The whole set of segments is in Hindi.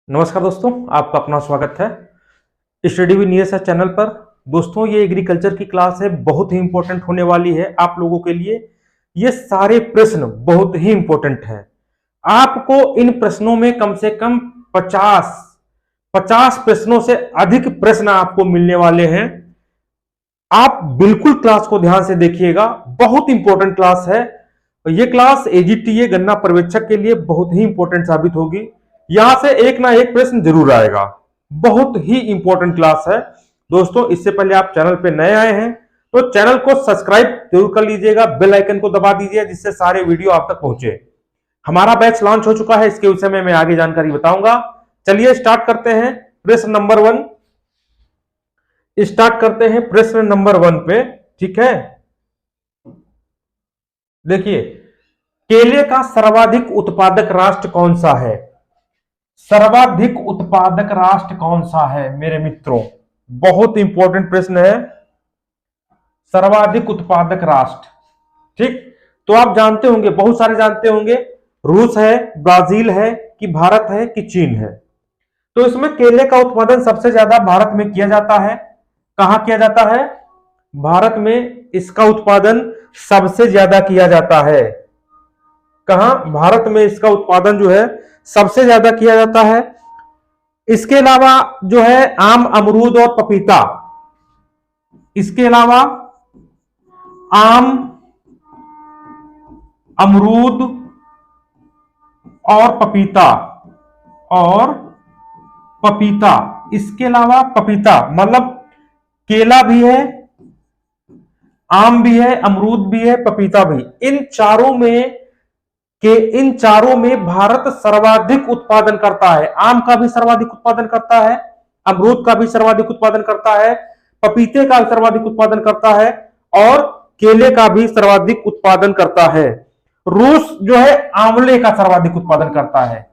नमस्कार दोस्तों, आपका अपना स्वागत है स्टडी विद नियस चैनल पर। दोस्तों, ये एग्रीकल्चर की क्लास है, बहुत ही इंपॉर्टेंट होने वाली है आप लोगों के लिए। ये सारे प्रश्न बहुत ही इंपॉर्टेंट है। आपको इन प्रश्नों में कम से कम 50 प्रश्नों से अधिक प्रश्न आपको मिलने वाले हैं। आप बिल्कुल क्लास को ध्यान से देखिएगा, बहुत इंपॉर्टेंट क्लास है। ये क्लास एजीटीए गन्ना पर्यवेक्षक के लिए बहुत ही इंपॉर्टेंट साबित होगी। यहां से एक ना एक प्रश्न जरूर आएगा। बहुत ही इंपॉर्टेंट क्लास है दोस्तों। इससे पहले आप चैनल पे नए आए हैं तो चैनल को सब्सक्राइब जरूर कर लीजिएगा, बेल आइकन को दबा दीजिए जिससे सारे वीडियो आप तक पहुंचे। हमारा बैच लॉन्च हो चुका है, इसके विषय में मैं आगे जानकारी बताऊंगा। चलिए स्टार्ट करते हैं प्रश्न नंबर 1। स्टार्ट करते हैं प्रश्न नंबर 1 पे, ठीक है। देखिए, केले का सर्वाधिक उत्पादक राष्ट्र कौन सा है? सर्वाधिक उत्पादक राष्ट्र कौन सा है मेरे मित्रों? बहुत इंपॉर्टेंट प्रश्न है। सर्वाधिक उत्पादक राष्ट्र, ठीक। तो आप जानते होंगे, बहुत सारे जानते होंगे, रूस है, ब्राजील है, कि भारत है, कि चीन है। तो इसमें केले का उत्पादन सबसे ज्यादा भारत में किया जाता है। कहां किया जाता है? भारत में इसका उत्पादन सबसे ज्यादा किया जाता है। कहां? भारत में इसका उत्पादन जो है सबसे ज्यादा किया जाता है। इसके अलावा जो है आम, अमरूद और पपीता। इसके अलावा आम, अमरूद और पपीता इसके अलावा पपीता मतलब केला भी है, आम भी है, अमरूद भी है, पपीता भी। इन चारों में भारत सर्वाधिक उत्पादन करता है। आम का भी सर्वाधिक उत्पादन करता है, अमरूद का भी सर्वाधिक उत्पादन करता है, पपीते का सर्वाधिक उत्पादन करता है और केले का भी सर्वाधिक उत्पादन करता है। रूस जो है आंवले का सर्वाधिक उत्पादन करता है।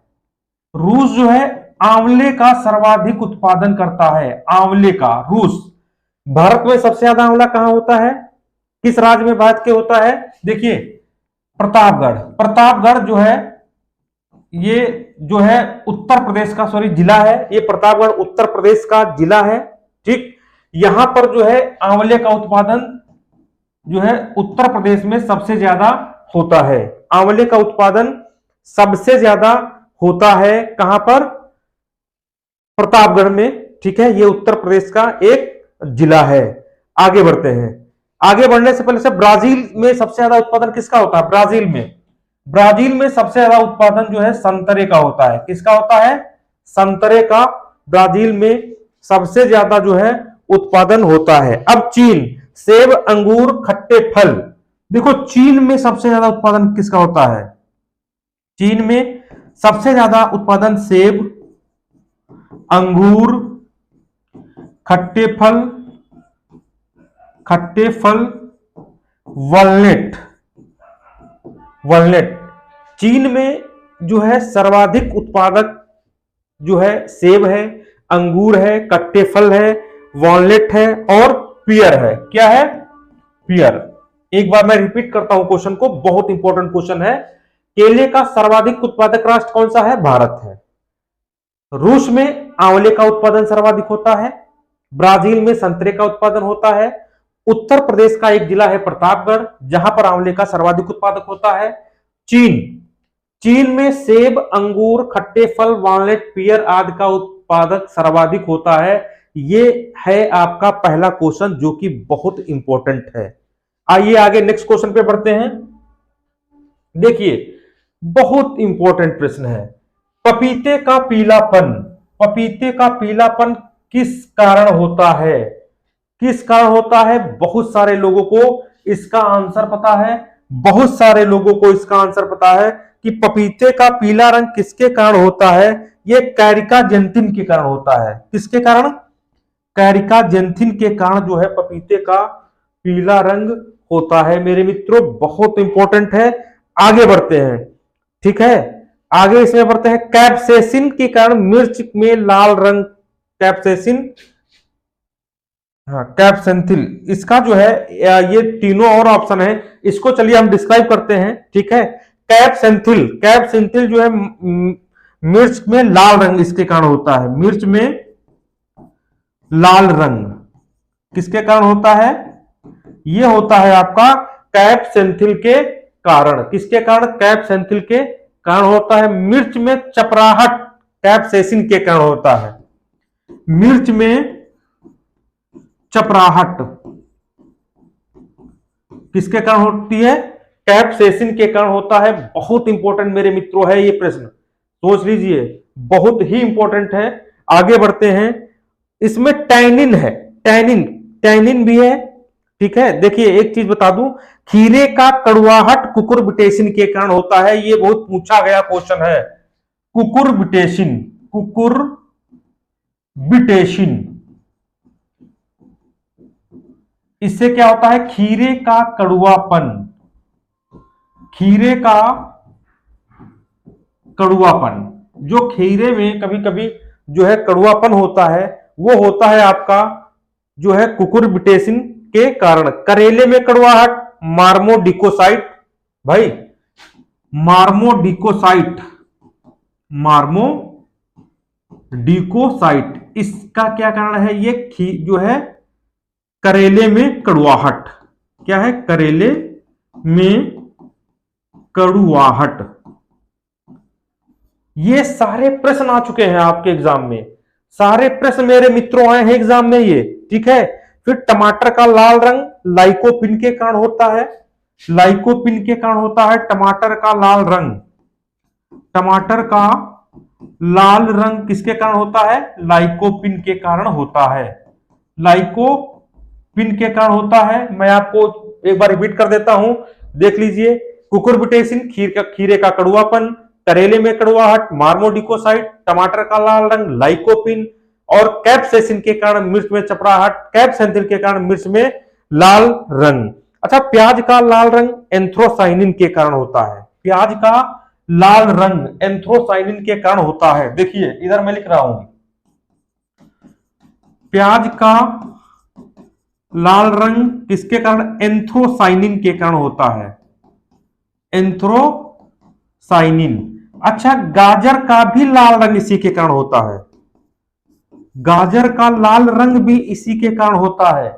रूस जो है आंवले का सर्वाधिक उत्पादन करता है। आंवले का रूस। भारत में सबसे ज्यादा आंवला कहां होता है? किस राज्य में भारत के होता है? देखिए, प्रतापगढ़ जो है, ये जो है उत्तर प्रदेश का जिला है। ये प्रतापगढ़ उत्तर प्रदेश का जिला है, ठीक। यहां पर जो है आंवले का उत्पादन जो है उत्तर प्रदेश में सबसे ज्यादा होता है। आंवले का उत्पादन सबसे ज्यादा होता है कहां पर? प्रतापगढ़ में, ठीक है। ये उत्तर प्रदेश का एक जिला है। आगे बढ़ते हैं। आगे बढ़ने से पहले ब्राजील में सबसे ज्यादा उत्पादन किसका होता है? ब्राजील में सबसे ज्यादा उत्पादन जो है संतरे का होता है। किसका होता है? संतरे का ब्राजील में सबसे ज्यादा जो है उत्पादन होता है। अब चीन, सेब, अंगूर, खट्टे फल। देखो, चीन में सबसे ज्यादा उत्पादन किसका होता है? चीन में सबसे ज्यादा उत्पादन सेब, अंगूर, खट्टे फल, वॉलनट। चीन में जो है सर्वाधिक उत्पादक जो है सेब है, अंगूर है, कट्टे फल है, वॉलनट है और पियर है। क्या है? पियर। एक बार मैं रिपीट करता हूं क्वेश्चन को, बहुत इंपॉर्टेंट क्वेश्चन है। केले का सर्वाधिक उत्पादक राष्ट्र कौन सा है? भारत है। रूस में आंवले का उत्पादन सर्वाधिक होता है। ब्राजील में संतरे का उत्पादन होता है। उत्तर प्रदेश का एक जिला है प्रतापगढ़, जहां पर आंवले का सर्वाधिक उत्पादक होता है। चीन में सेब, अंगूर, खट्टे फल, वॉलनट, पियर आदि का उत्पादक सर्वाधिक होता है। ये है आपका पहला क्वेश्चन, जो कि बहुत इंपॉर्टेंट है। आइए आगे नेक्स्ट क्वेश्चन पे बढ़ते हैं। देखिए, बहुत इंपॉर्टेंट प्रश्न है। पपीते का पीलापन किस कारण होता है? किस कारण होता है? बहुत सारे लोगों को इसका आंसर पता है। कि पपीते का पीला रंग किसके कारण होता है? ये कैरिका जेंथिन के कारण होता है। किसके कारण? कैरिका जेंथिन के कारण जो है पपीते का पीला रंग होता है। मेरे मित्रों, बहुत इंपॉर्टेंट है। आगे बढ़ते हैं, ठीक है। आगे इसमें बढ़ते हैं। कैप्सेसिन के कारण मिर्च में लाल रंग, कैप्सेंथिल, इसका जो है ये तीनों और ऑप्शन है, इसको चलिए हम डिस्क्राइब करते हैं, ठीक है। कैप्सेंथिल जो है मिर्च में लाल रंग इसके कारण होता है, मिर्च में लाल रंग किसके कारण होता है? यह होता है आपका कैप्सेंथिल के कारण। किसके कारण? कैप्सेंथिल के कारण होता है। मिर्च में चपराहट कैप्सेसिन के कारण होता है। मिर्च में चपराहट किसके कारण होती है? कैप्सेसिन के कारण होता है। बहुत इंपॉर्टेंट मेरे मित्रों है ये प्रश्न, सोच लीजिए, बहुत ही इंपॉर्टेंट है। आगे बढ़ते हैं। इसमें टैनिन है, टैनिन, टैनिन भी है, ठीक है। देखिए एक चीज बता दूं, खीरे का कड़वाहट कुकुरबिटेसिन के कारण होता है। ये बहुत पूछा गया क्वेश्चन है। कुकुरबिटेसिन, कुकुरबिटेसिन, इससे क्या होता है? खीरे का कड़वापन, खीरे का कड़वापन, जो खीरे में कभी कभी जो है कड़वापन होता है, वो होता है आपका जो है कुकुरबिटेसिन के कारण। करेले में कड़वाहट, मार्मोडिकोसाइट, भाई मार्मोडिकोसाइट, मार्मोडिकोसाइट, इसका क्या कारण है? ये जो है करेले में कड़वाहट, क्या है? करेले में कड़वाहट। ये सारे प्रश्न आ चुके हैं आपके एग्जाम में, सारे प्रश्न मेरे मित्रों आए हैं एग्जाम में ये, ठीक है। फिर टमाटर का लाल रंग लाइकोपिन के कारण होता है, लाइकोपिन के कारण होता है टमाटर का लाल रंग। टमाटर का लाल रंग किसके कारण होता है? लाइकोपिन के कारण होता है, लाइकोपिन के कारण होता है। मैं आपको एक बार रिपीट कर देता हूं, देख लीजिए। कुकुरबिटेसिन खीरे का कड़वापन, करेले में कड़वाहट मार्मोडिकोसाइट, टमाटर का लाल रंग लाइकोपिन, और कैप्सेसिन के कारण मिर्च में चपड़ाहट, कैप्सेंथिल के कारण मिर्च में लाल रंग। अच्छा, प्याज का लाल रंग एंथ्रोसाइनिन के कारण होता है। प्याज का लाल रंग एंथ्रोसाइनिन के कारण होता है। देखिए इधर मैं लिख रहा हूं, प्याज का लाल रंग किसके कारण? एंथ्रोसाइनिन के कारण होता है, एंथ्रोसाइनिन। अच्छा, गाजर का भी लाल रंग इसी के कारण होता है, गाजर का लाल रंग भी इसी के कारण होता है।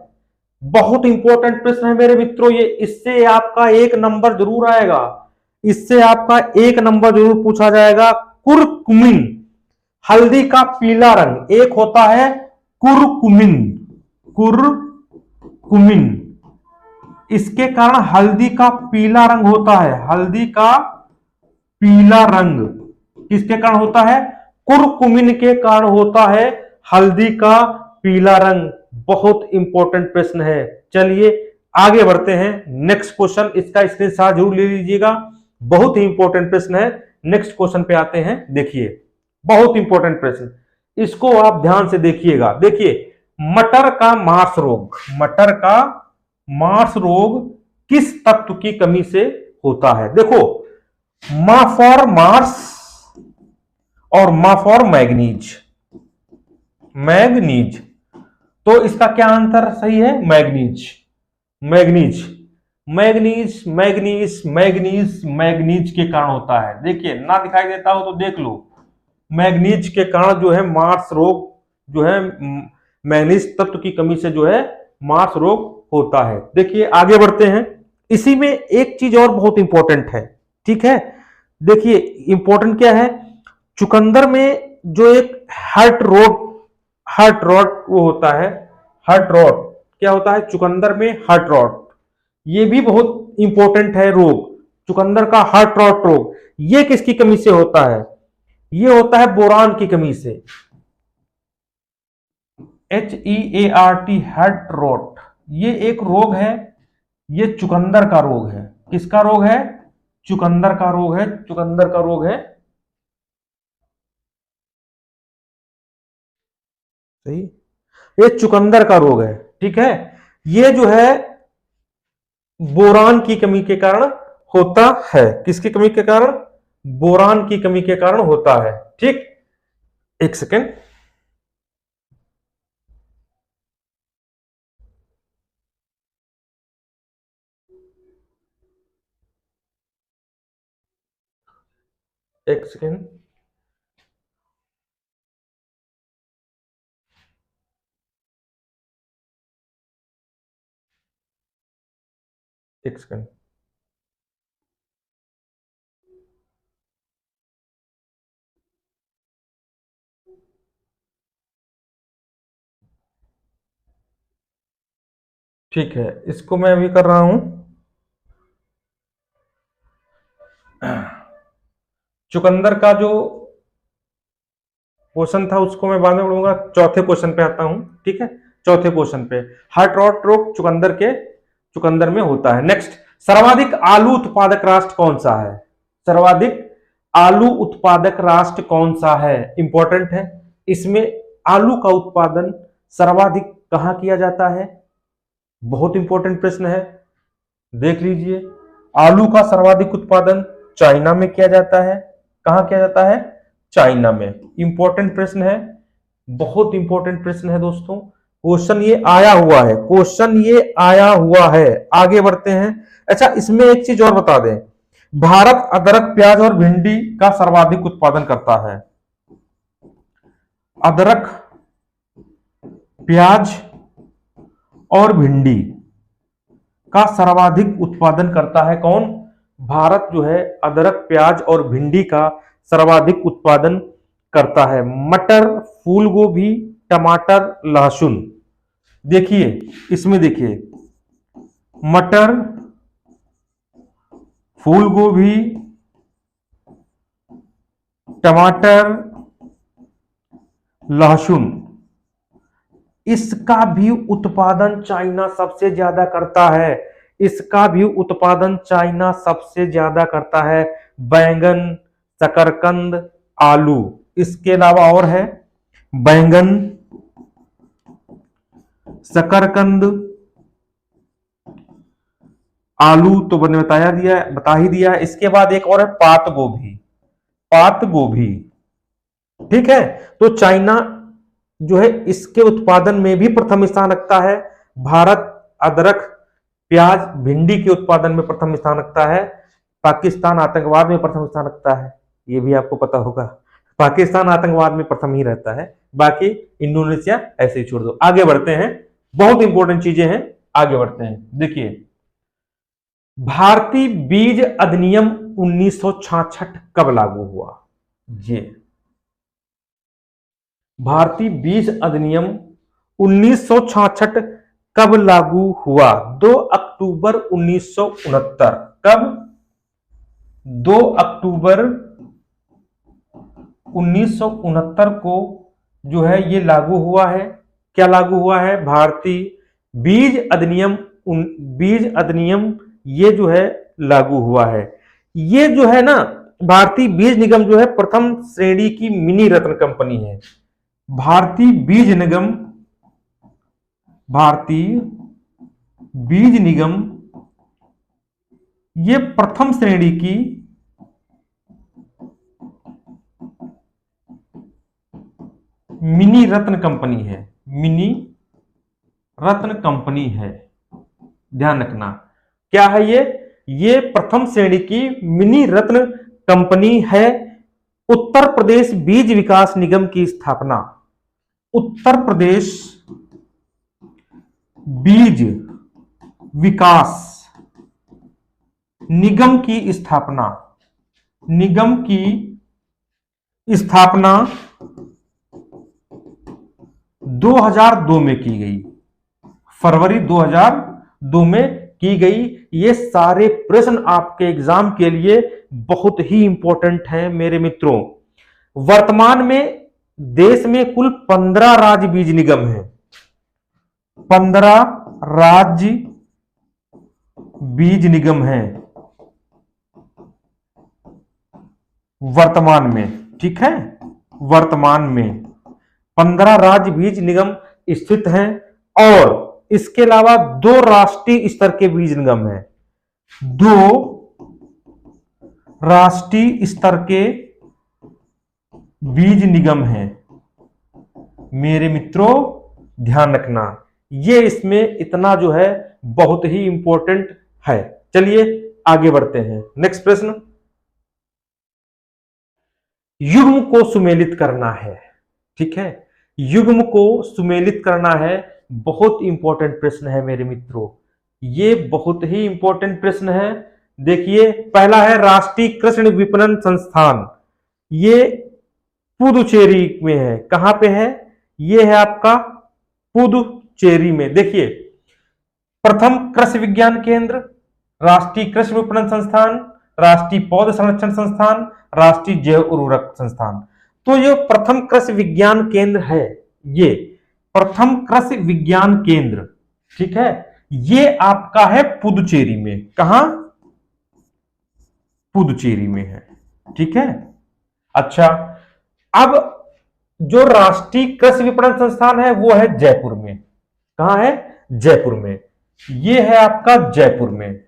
बहुत इंपॉर्टेंट प्रश्न है मेरे मित्रों ये, इससे आपका एक नंबर जरूर आएगा, इससे आपका एक नंबर जरूर पूछा जाएगा। कुरकुमिन, हल्दी का पीला रंग, एक होता है कुरकुमिन, कुरकुमिन, इसके कारण हल्दी का पीला रंग होता है। हल्दी का पीला रंग किसके कारण होता है? कुरकुमिन के कारण होता है हल्दी का पीला रंग। बहुत इंपॉर्टेंट प्रश्न है। चलिए आगे बढ़ते हैं। नेक्स्ट क्वेश्चन, इसका स्क्रीनशॉट जरूर ले लीजिएगा, बहुत ही इंपॉर्टेंट प्रश्न है। नेक्स्ट क्वेश्चन पे आते हैं। देखिए बहुत इंपॉर्टेंट प्रश्न, इसको आप ध्यान से देखिएगा। देखिए, मटर का मार्स रोग, मटर का मार्स रोग किस तत्व की कमी से होता है? देखो, मा फॉर मार्स और मा फॉर मैग्नीज, मैग्नीज, तो इसका क्या आंसर सही है? Manganese, manganese, manganese, manganese, manganese, manganese के कारण होता है। देखिए ना दिखाई देता हो तो देख लो, मैग्नीज के कारण जो है मार्स रोग, जो है मैग्नीज तत्व की कमी से जो है मार्स रोग होता है। देखिए आगे बढ़ते हैं। इसी में एक चीज और बहुत इंपॉर्टेंट है, ठीक है। देखिए इंपॉर्टेंट क्या है, चुकंदर में जो एक हार्ट रोड, हार्ट रॉट वो होता है, हार्ट रॉट क्या होता है? चुकंदर में हार्ट रॉट, ये भी बहुत इंपॉर्टेंट है रोग, चुकंदर का हार्ट रॉट रोग। ये किसकी कमी से होता है? ये होता है बोरान की कमी से, HEART, हार्ट रॉट। ये एक रोग है, ये चुकंदर का रोग है। किसका रोग है? चुकंदर का रोग है, चुकंदर का रोग है, सही, ये चुकंदर का रोग है, ठीक है। ये जो है बोरान की कमी के कारण होता है। किसकी कमी के कारण? बोरान की कमी के कारण होता है, ठीक। एक सेकेंड, एक सेकेंड, एक सेकंड। ठीक है, इसको मैं अभी कर रहा हूं। चुकंदर का जो क्वेश्चन था उसको मैं बाद में पढ़ूंगा। चौथे क्वेश्चन पे आता हूं, ठीक है। चौथे क्वेश्चन पे, हार्ट रॉट रोग चुकंदर में होता है। नेक्स्ट, सर्वाधिक आलू उत्पादक राष्ट्र कौन सा है? सर्वाधिक आलू उत्पादक राष्ट्र कौन सा है? इंपॉर्टेंट है। इसमें आलू का उत्पादन सर्वाधिक कहां किया जाता है? बहुत इंपॉर्टेंट प्रश्न है, देख लीजिए। आलू का सर्वाधिक उत्पादन चाइना में किया जाता है। कहां किया जाता है? चाइना में। इंपॉर्टेंट प्रश्न है, बहुत इंपॉर्टेंट प्रश्न है दोस्तों। क्वेश्चन ये आया हुआ है, क्वेश्चन ये आया हुआ है। आगे बढ़ते हैं। अच्छा, इसमें एक चीज और बता दें, भारत अदरक, प्याज और भिंडी का सर्वाधिक उत्पादन करता है। अदरक, प्याज और भिंडी का सर्वाधिक उत्पादन करता है कौन? भारत जो है अदरक, प्याज और भिंडी का सर्वाधिक उत्पादन करता है। मटर, फूल गोभी, टमाटर, लहसुन। देखिए इसमें, देखिए मटर, फूल गोभी, टमाटर, लहसुन, इसका भी उत्पादन चाइना सबसे ज्यादा करता है। इसका भी उत्पादन चाइना सबसे ज्यादा करता है। बैंगन, शकरकंद, आलू, इसके अलावा और है बैंगन, शकरकंद, आलू तो मैंने बता ही दिया। इसके बाद एक और है पात गोभी। पात गोभी, ठीक है। तो चाइना जो है इसके उत्पादन में भी प्रथम स्थान रखता है। भारत अदरक, प्याज, भिंडी के उत्पादन में प्रथम स्थान रखता है। पाकिस्तान आतंकवाद में प्रथम स्थान रखता है, ये भी आपको पता होगा। पाकिस्तान आतंकवाद में प्रथम ही रहता है, बाकी इंडोनेशिया ऐसे ही छोड़ दो। आगे बढ़ते हैं, बहुत इंपॉर्टेंट चीजें हैं, आगे बढ़ते हैं। देखिए, भारतीय बीज अधिनियम 1966 कब लागू हुआ? ये भारतीय बीज अधिनियम 1966 कब लागू हुआ? 2 अक्टूबर 1969। कब? 2 अक्टूबर 1969 को जो है ये लागू हुआ है। क्या लागू हुआ है? भारतीय बीज अधिनियम। बीज अधिनियम ये जो है लागू हुआ है। ये जो है ना, भारतीय बीज निगम जो है प्रथम श्रेणी की मिनी रत्न कंपनी है। भारतीय बीज निगम, भारतीय बीज निगम ये प्रथम श्रेणी की मिनी रत्न कंपनी है। मिनी रत्न कंपनी है, ध्यान रखना। क्या है ये प्रथम श्रेणी की मिनी रत्न कंपनी है। उत्तर प्रदेश बीज विकास निगम की स्थापना, उत्तर प्रदेश बीज विकास निगम की स्थापना, निगम की स्थापना 2002 में की गई। फरवरी 2002 में की गई। ये सारे प्रश्न आपके एग्जाम के लिए बहुत ही इंपॉर्टेंट हैं मेरे मित्रों। वर्तमान में देश में कुल 15 राज्य बीज निगम हैं। 15 राज्य बीज निगम हैं वर्तमान में, ठीक है। वर्तमान में 15 राज्य बीज निगम स्थित हैं और इसके अलावा 2 राष्ट्रीय स्तर के बीज निगम हैं। 2 राष्ट्रीय स्तर के बीज निगम हैं मेरे मित्रों, ध्यान रखना। ये इसमें इतना जो है बहुत ही इंपॉर्टेंट है। चलिए आगे बढ़ते हैं। नेक्स्ट प्रश्न, युग्म को सुमेलित करना है, ठीक है। युग्म को सुमेलित करना है, बहुत इंपॉर्टेंट प्रश्न है मेरे मित्रों। ये बहुत ही इंपॉर्टेंट प्रश्न है। देखिए, पहला है राष्ट्रीय कृषि विपणन संस्थान, ये पुदुचेरी में है। कहां पे है? ये है आपका पुदुचेरी में। देखिए, प्रथम कृषि विज्ञान केंद्र, राष्ट्रीय कृषि विपणन संस्थान, राष्ट्रीय पौध संरक्षण संस्थान, राष्ट्रीय जैव उर्वरक संस्थान। तो ये प्रथम कृषि विज्ञान केंद्र है, ये प्रथम कृषि विज्ञान केंद्र, ठीक है, ये आपका है पुदुचेरी में। कहां? पुदुचेरी में है, ठीक है। अच्छा, अब जो राष्ट्रीय कृषि विपणन संस्थान है वो है जयपुर में। कहां है? जयपुर में। ये है आपका जयपुर में,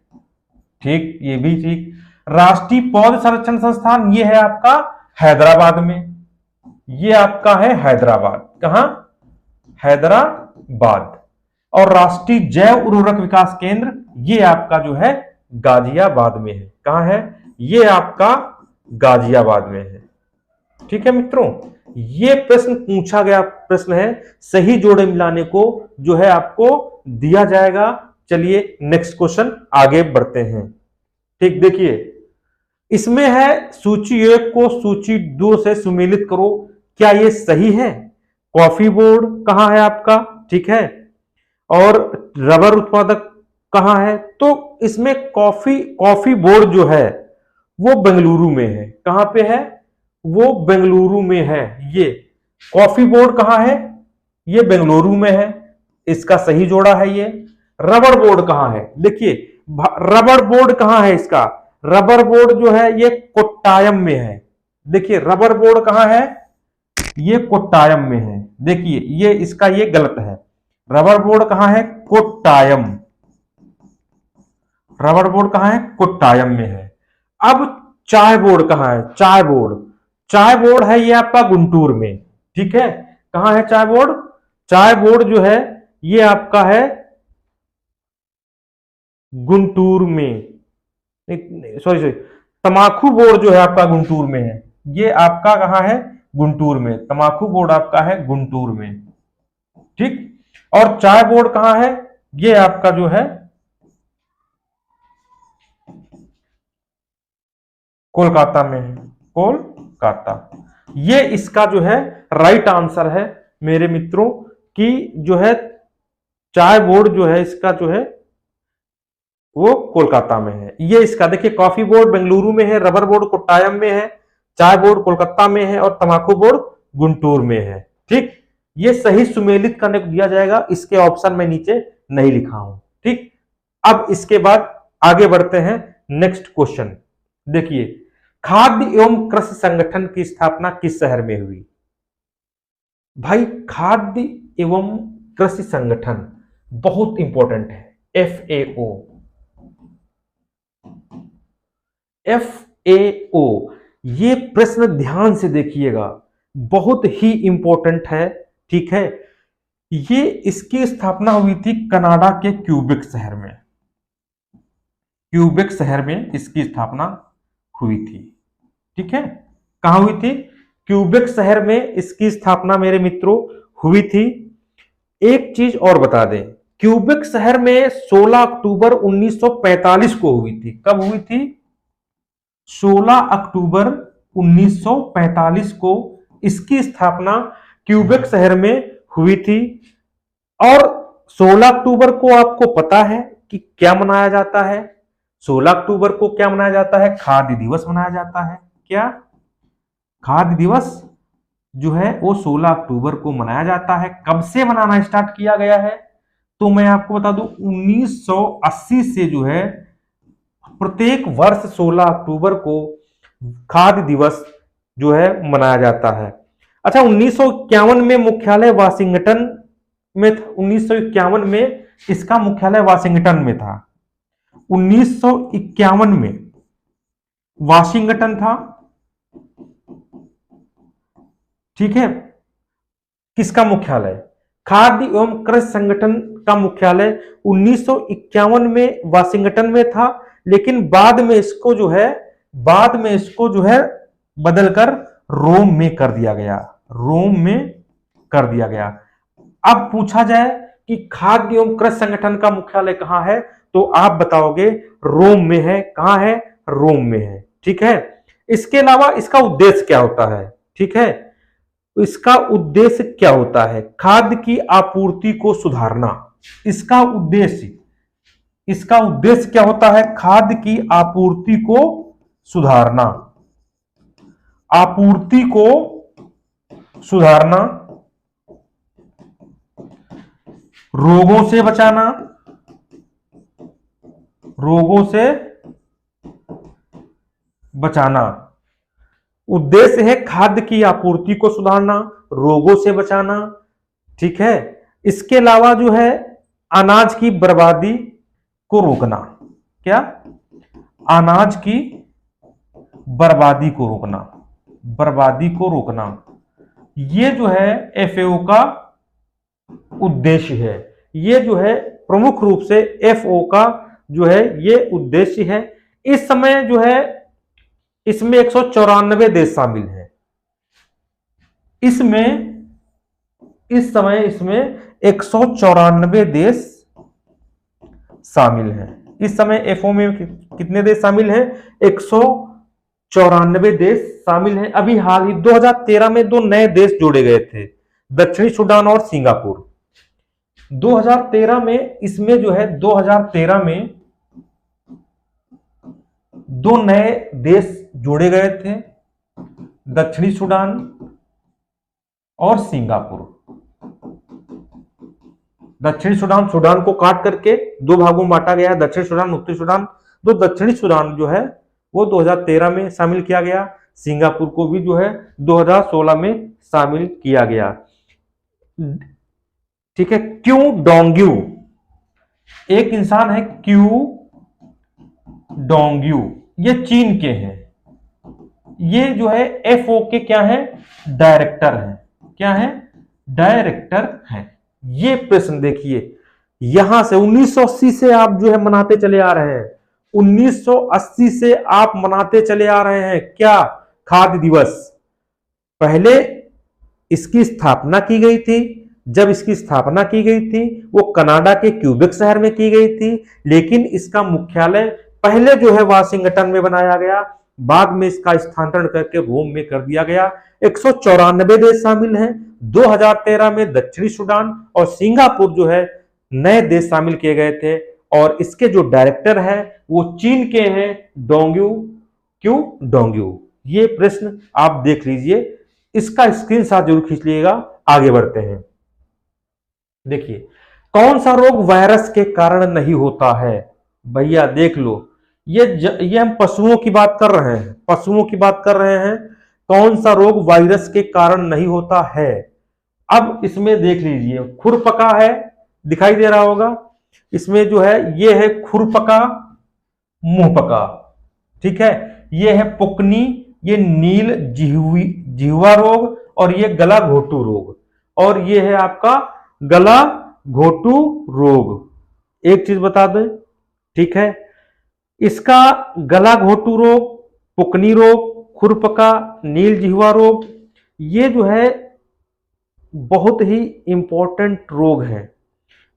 ठीक, ये भी ठीक। राष्ट्रीय पौध संरक्षण संस्थान ये है आपका हैदराबाद में, ये आपका है हैदराबाद। कहां? हैदराबाद। और राष्ट्रीय जैव उर्वरक विकास केंद्र ये आपका जो है गाजियाबाद में है। कहां है? ये आपका गाजियाबाद में है, ठीक है मित्रों। ये प्रश्न पूछा गया प्रश्न है, सही जोड़े मिलाने को जो है आपको दिया जाएगा। चलिए नेक्स्ट क्वेश्चन आगे बढ़ते हैं। ठीक, देखिए इसमें है सूची 1 को सूची 2 से सुमेलित करो। क्या ये सही है? कॉफी बोर्ड कहां है आपका, ठीक है, और रबर उत्पादक कहां है? तो इसमें कॉफी बोर्ड जो है वो बेंगलुरु में है। कहां पे है? वो बेंगलुरु में है। ये कॉफी बोर्ड कहां है? ये बेंगलुरु में है, इसका सही जोड़ा है ये। रबर बोर्ड कहां है? देखिए रबर बोर्ड कहां है इसका? रबर बोर्ड जो है ये कोट्टायम में है। देखिए रबर बोर्ड कहां है? ये कोट्टायम में है। देखिए ये इसका ये गलत है। रबर बोर्ड कहां है? कोट्टायम। रबर बोर्ड कहां है? कोट्टायम में है। अब चाय बोर्ड कहां है? चाय बोर्ड है ये आपका गुंटूर में, ठीक है। कहां है चाय बोर्ड? चाय बोर्ड जो है ये आपका है गुंटूर में। सॉरी, तमाकू बोर्ड जो है आपका गुंटूर में है। ये आपका कहां है? गुंटूर में। तमाकू बोर्ड आपका है गुंटूर में, ठीक। और चाय बोर्ड कहां है? ये आपका जो है कोलकाता में है, कोलकाता। ये इसका जो है राइट आंसर है मेरे मित्रों कि जो है चाय बोर्ड जो है इसका जो है वो कोलकाता में है। ये इसका देखिए कॉफी बोर्ड बेंगलुरु में है, रबर बोर्ड कोट्टायम में है, चाय बोर्ड कोलकाता में है और तंबाकू बोर्ड गुंटूर में है, ठीक। ये सही सुमेलित करने को दिया जाएगा, इसके ऑप्शन में नीचे नहीं लिखा हूं, ठीक। अब इसके बाद आगे बढ़ते हैं नेक्स्ट क्वेश्चन। देखिए खाद्य एवं कृषि संगठन की स्थापना किस शहर में हुई? भाई खाद्य एवं कृषि संगठन बहुत इंपॉर्टेंट है, FAO। FAO ये प्रश्न ध्यान से देखिएगा, बहुत ही इंपॉर्टेंट है, ठीक है। ये इसकी स्थापना हुई थी कनाडा के क्यूबेक शहर में। क्यूबेक शहर में इसकी स्थापना हुई थी, ठीक है। कहां हुई थी? क्यूबेक शहर में इसकी स्थापना मेरे मित्रों हुई थी। एक चीज और बता दें, क्यूबेक शहर में 16 अक्टूबर 1945 को हुई थी। कब हुई थी? 16 अक्टूबर 1945 को इसकी स्थापना क्यूबेक शहर में हुई थी। और 16 अक्टूबर को आपको पता है कि क्या मनाया जाता है? 16 अक्टूबर को क्या मनाया जाता है? खाद्य दिवस मनाया जाता है। क्या? खाद्य दिवस जो है वो 16 अक्टूबर को मनाया जाता है। कब से मनाना स्टार्ट किया गया है? तो मैं आपको बता दूं 1980 से जो है प्रत्येक वर्ष 16 अक्टूबर को खाद्य दिवस जो है मनाया जाता है। अच्छा, 1951 में मुख्यालय वाशिंगटन में 1951 में इसका मुख्यालय वाशिंगटन में था। 1951 में वाशिंगटन था, ठीक है। किसका मुख्यालय? खाद्य एवं कृषि संगठन का मुख्यालय 1951 में वाशिंगटन में था, लेकिन बाद में इसको जो है बदलकर रोम में कर दिया गया। रोम में कर दिया गया। अब पूछा जाए कि खाद्य एवं कृषि संगठन का मुख्यालय कहां है, तो आप बताओगे रोम में है। कहां है? रोम में है। ठीक है। इसके अलावा इसका उद्देश्य क्या होता है? ठीक है, इसका उद्देश्य क्या होता है? खाद्य की आपूर्ति को सुधारना। इसका उद्देश्य क्या होता है? खाद्य की आपूर्ति को सुधारना। आपूर्ति को सुधारना, रोगों से बचाना, रोगों से बचाना। उद्देश्य है खाद्य की आपूर्ति को सुधारना, रोगों से बचाना। ठीक है। इसके अलावा जो है अनाज की बर्बादी को रोकना। क्या? अनाज की बर्बादी को रोकना, बर्बादी को रोकना। ये जो है एफएओ का उद्देश्य है। ये जो है प्रमुख रूप से एफओ का जो है ये उद्देश्य है। इस समय जो है इसमें 194 देश शामिल हैं। इस समय इसमें 194 देश शामिल हैं। इस समय एफओ में कितने देश शामिल हैं? 194 देश शामिल हैं। अभी हाल ही 2013 में 2 नए देश जोड़े गए थे, दक्षिणी सूडान और सिंगापुर। 2013 में इसमें जो है 2013 में 2 नए देश जोड़े गए थे, दक्षिणी सूडान और सिंगापुर। दक्षिणी सूडान, सूडान को काट करके 2 भागों में बांटा गया है, दक्षिणी सूडान, उत्तरी सूडान। तो दक्षिणी सूडान जो है वो 2013 में शामिल किया गया। सिंगापुर को भी जो है 2016 में शामिल किया गया। ठीक है। क्यू डोंग्यू, एक इंसान है क्यू डोंग्यू, ये चीन के हैं। ये जो है एफओ के क्या है? डायरेक्टर हैं। क्या है? डायरेक्टर हैं। ये प्रश्न देखिए, यहां से 1980 से आप जो है मनाते चले आ रहे हैं। 1980 से आप मनाते चले आ रहे हैं क्या? खाद्य दिवस। पहले इसकी स्थापना की गई थी। जब इसकी स्थापना की गई थी वो कनाडा के क्यूबेक शहर में की गई थी, लेकिन इसका मुख्यालय पहले जो है वाशिंगटन में बनाया गया, बाद में इसका स्थानांतरण करके रोम में कर दिया गया। 194 देश शामिल हैं। 2013 में दक्षिणी सूडान और सिंगापुर जो है नए देश शामिल किए गए थे, और इसके जो डायरेक्टर है वो चीन के हैं, डोंग्यू, क्यू डोंग्यू। ये प्रश्न आप देख लीजिए, इसका स्क्रीनशॉट जरूर खींच लीजिएगा। आगे बढ़ते हैं। देखिए, कौन सा रोग वायरस के कारण नहीं होता है? भैया देख लो, ये हम पशुओं की बात कर रहे हैं, पशुओं की बात कर रहे हैं। कौन सा रोग वायरस के कारण नहीं होता है? अब इसमें देख लीजिए, खुरपका है, दिखाई दे रहा होगा। इसमें जो है ये है खुरपका, मुंहपका। ठीक है। ये है पुकनी, ये नील जिह्वा रोग, और ये गला घोटू रोग, और ये है आपका गला घोटू रोग। एक चीज बता दें, ठीक है, इसका गला घोटू रोग, पुकनी रोग, खुरपका, नील जिह्वा रोग, ये जो है बहुत ही इंपॉर्टेंट रोग है,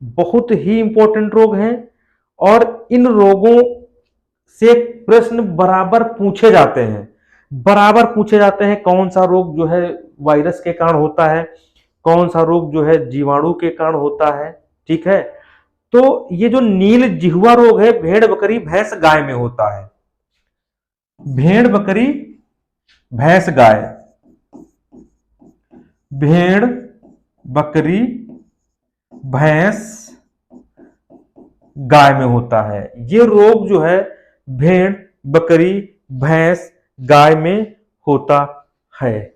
बहुत ही इंपॉर्टेंट रोग है। और इन रोगों से प्रश्न बराबर पूछे जाते हैं, बराबर पूछे जाते हैं। कौन सा रोग जो है वायरस के कारण होता है, कौन सा रोग जो है जीवाणु के कारण होता है। ठीक है। तो ये जो नील जिह्वा रोग है भेड़, बकरी, भैंस, गाय में होता है। भेड़, बकरी, भैंस, गाय, भेड़, बकरी, भैंस, गाय में होता है। ये रोग जो है भेड़, बकरी, भैंस, गाय में होता है।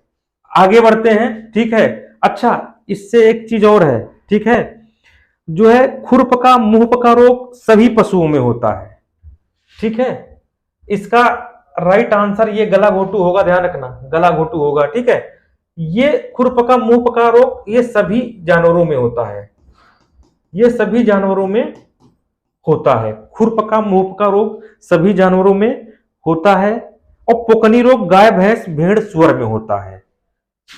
आगे बढ़ते हैं। ठीक है। अच्छा, इससे एक चीज और है। ठीक है, जो है खुरपका, मुंहपका रोग सभी पशुओं में होता है। ठीक है। इसका राइट आंसर ये गला घोटू होगा, ध्यान रखना, गला घोटू होगा। ठीक है। ये खुरपका, मुंहपका रोग ये सभी जानवरों में होता है, ये सभी जानवरों में होता है। खुरपका, मुंहपका रोग सभी जानवरों में होता है। और पुकनी रोग गाय, भैंस, भेड़, सूअर में होता है।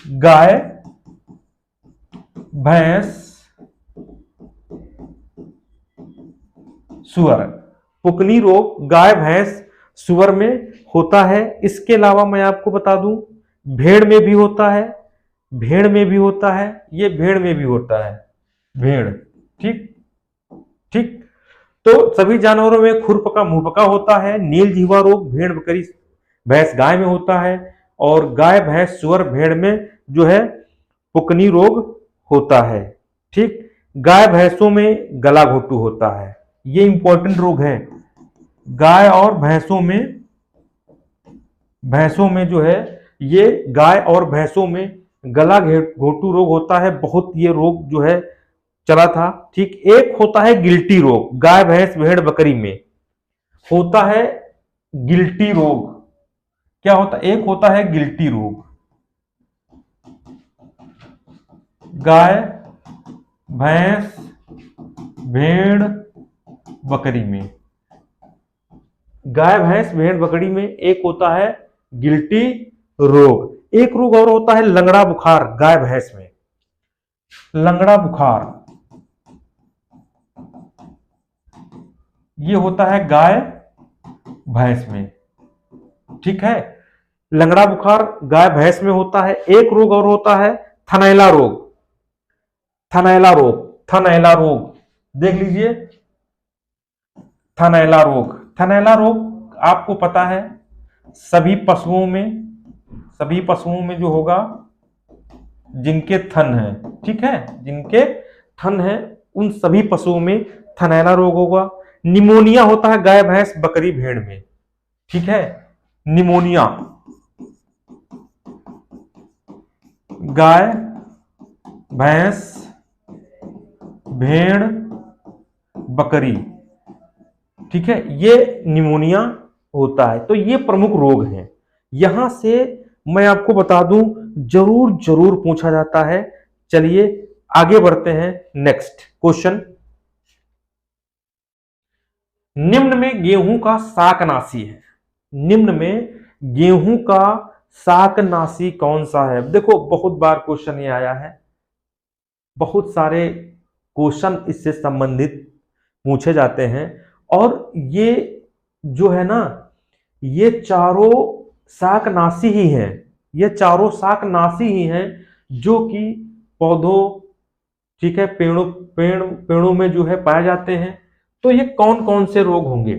गाय, भैंस, सुअर। पुकनी रोग गाय, भैंस, सुअर में होता है। इसके अलावा मैं आपको बता दूं, भेड़ में भी होता है, भेड़ में भी होता है, ये भेड़ में भी होता है, भेड़। ठीक ठीक। तो सभी जानवरों में खुरपका मुंहपका होता है। नील जिह्वा रोग भेड़, बकरी, भैंस, गाय में होता है। और गाय, भैंस, सुअर, भेड़ में जो है पुकनी रोग होता है। ठीक। गाय भैंसों में गला घोटू होता है, ये इंपॉर्टेंट रोग है। गाय और भैंसों में जो है, ये गाय और भैंसों में गला घोटू रोग होता है। बहुत ये रोग जो है चला था। ठीक। एक होता है गिल्टी रोग, गाय, भैंस, भेड़, बकरी में होता है गिल्टी रोग। क्या होता है? एक होता है गिल्टी रोग, गाय, भैंस, भेड़, बकरी में। गाय, भैंस, भेड़, बकरी में एक होता है गिल्टी रोग। एक रोग और होता है लंगड़ा बुखार, गाय, भैंस में। लंगड़ा बुखार ये होता है गाय, भैंस में। ठीक है। लंगड़ा बुखार गाय, भैंस में होता है। एक रोग और होता है थनैला रोग। थनैला रोग, थनैला रोग देख लीजिए। थनैला रोग, थनैला रोग आपको पता है सभी पशुओं में जो होगा जिनके थन है, ठीक है, जिनके थन है उन सभी पशुओं में थनैला रोग होगा। निमोनिया होता है गाय, भैंस, बकरी, भेड़ में। ठीक है। निमोनिया गाय, भैंस, भेड़, बकरी। ठीक है, ये निमोनिया होता है। तो ये प्रमुख रोग हैं। यहां से मैं आपको बता दूं, जरूर जरूर पूछा जाता है। चलिए आगे बढ़ते हैं। नेक्स्ट क्वेश्चन, निम्न में गेहूं का शाकनाशी है। निम्न में गेहूं का शाकनाशी कौन सा है? देखो बहुत बार क्वेश्चन ये आया है, बहुत सारे क्वेश्चन इससे संबंधित पूछे जाते हैं। और ये जो है ना, ये चारों शाकनाशी ही हैं। ये चारों शाकनाशी ही हैं जो कि पौधों, ठीक है, पेड़ों में जो है पाए जाते हैं। तो ये कौन कौन से रोग होंगे?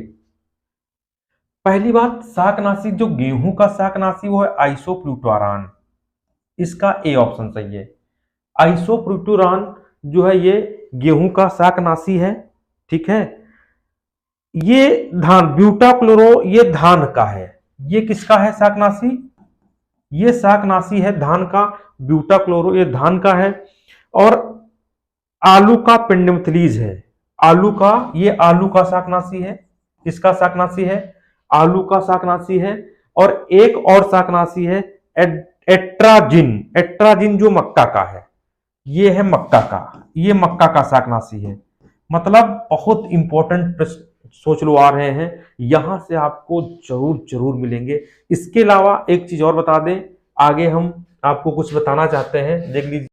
पहली बात, शाकनाशी जो गेहूं का शाकनाशी वो है आइसोप्लूटारान। इसका ए ऑप्शन सही है। आइसोप्लूटारान जो है ये गेहूं का शाकनाशी है। ठीक है। ये धान, ब्यूटाक्लोरो, ये धान का है। ये किसका है शाकनाशी? ये शाकनाशी है धान का। ब्यूटाक्लोरो ये धान का है। और आलू का पिंडमथलीज है। आलू का, ये आलू का शाकनाशी है। किसका शाकनाशी है? आलू का शाकनाशी है। और एक और शाकनाशी है एट्राजिन। एट्राजिन जो मक्का का है, ये है मक्का का, ये मक्का का शाकनाशी है। मतलब बहुत इंपॉर्टेंट प्रश्न सोच लो आ रहे हैं, यहां से आपको जरूर जरूर मिलेंगे। इसके अलावा एक चीज और बता दें, आगे हम आपको कुछ बताना चाहते हैं, देख लीजिए।